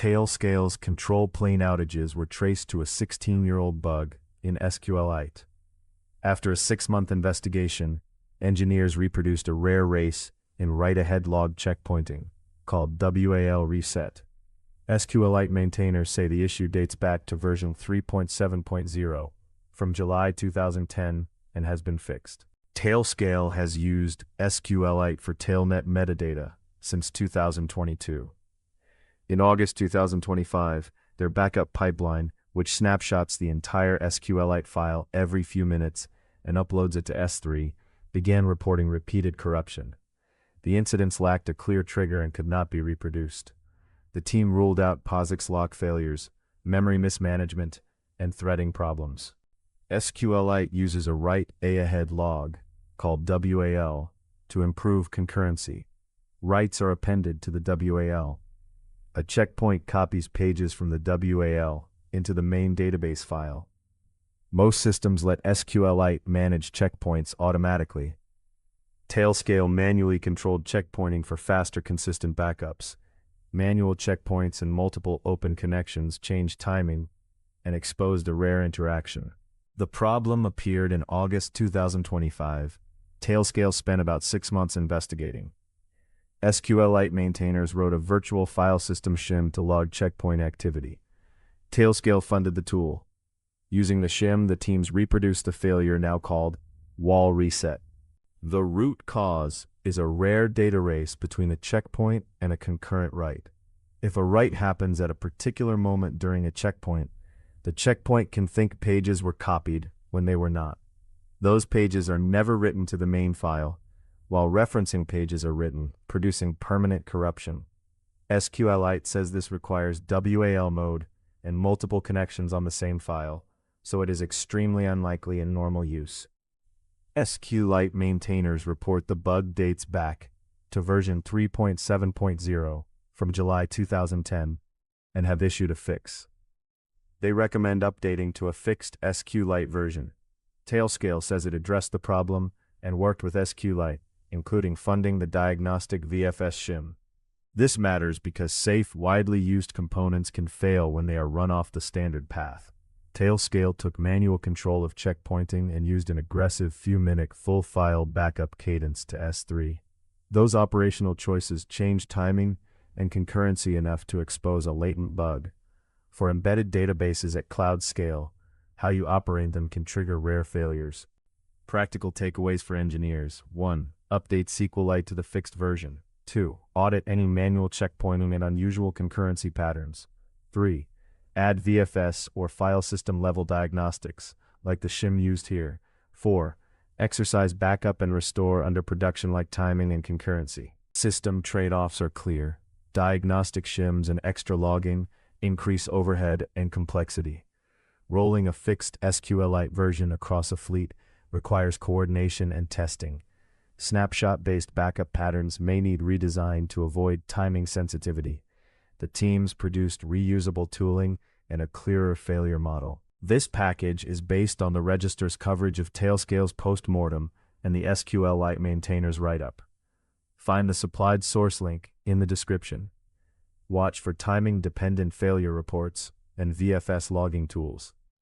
Tailscale's control plane outages were traced to a 16-year-old bug in SQLite. After a 6-month investigation, engineers reproduced a rare race in write-ahead log checkpointing, called WAL Reset. SQLite maintainers say the issue dates back to version 3.7.0 from July 2010 and has been fixed. Tailscale has used SQLite for Tailnet metadata since 2022. In August 2025, their backup pipeline, which snapshots the entire SQLite file every few minutes and uploads it to S3, began reporting repeated corruption. The incidents lacked a clear trigger and could not be reproduced. The team ruled out POSIX lock failures, memory mismanagement, and threading problems. SQLite uses a write-ahead log, called WAL, to improve concurrency. Writes are appended to the WAL. A checkpoint copies pages from the WAL into the main database file. Most systems let SQLite manage checkpoints automatically. Tailscale manually controlled checkpointing for faster, consistent backups. Manual checkpoints and multiple open connections changed timing and exposed a rare interaction. The problem appeared in August 2025. Tailscale spent about 6 months investigating. SQLite maintainers wrote a virtual file system shim to log checkpoint activity. Tailscale funded the tool. Using the shim, the teams reproduced the failure now called WAL Reset. The root cause is a rare data race between a checkpoint and a concurrent write. If a write happens at a particular moment during a checkpoint, the checkpoint can think pages were copied when they were not. Those pages are never written to the main file, while referencing pages are written, producing permanent corruption. SQLite says this requires WAL mode and multiple connections on the same file, so it is extremely unlikely in normal use. SQLite maintainers report the bug dates back to version 3.7.0 from July 2010 and have issued a fix. They recommend updating to a fixed SQLite version. Tailscale says it addressed the problem and worked with SQLite, including funding the diagnostic VFS shim. This matters because safe, widely used components can fail when they are run off the standard path. Tailscale took manual control of checkpointing and used an aggressive few-minute full-file backup cadence to S3. Those operational choices changed timing and concurrency enough to expose a latent bug. For embedded databases at cloud scale, how you operate them can trigger rare failures. Practical takeaways for engineers: 1. Update SQLite to the fixed version. 2. Audit any manual checkpointing and unusual concurrency patterns. 3. Add VFS or file system level diagnostics, like the shim used here. 4. Exercise backup and restore under production like timing and concurrency. System trade-offs are clear. Diagnostic shims and extra logging increase overhead and complexity. Rolling a fixed SQLite version across a fleet requires coordination and testing. Snapshot-based backup patterns may need redesign to avoid timing sensitivity. The teams produced reusable tooling and a clearer failure model. This package is based on the register's coverage of Tailscale's post-mortem and the SQLite maintainer's write-up. Find the supplied source link in the description. Watch for timing-dependent failure reports and VFS logging tools.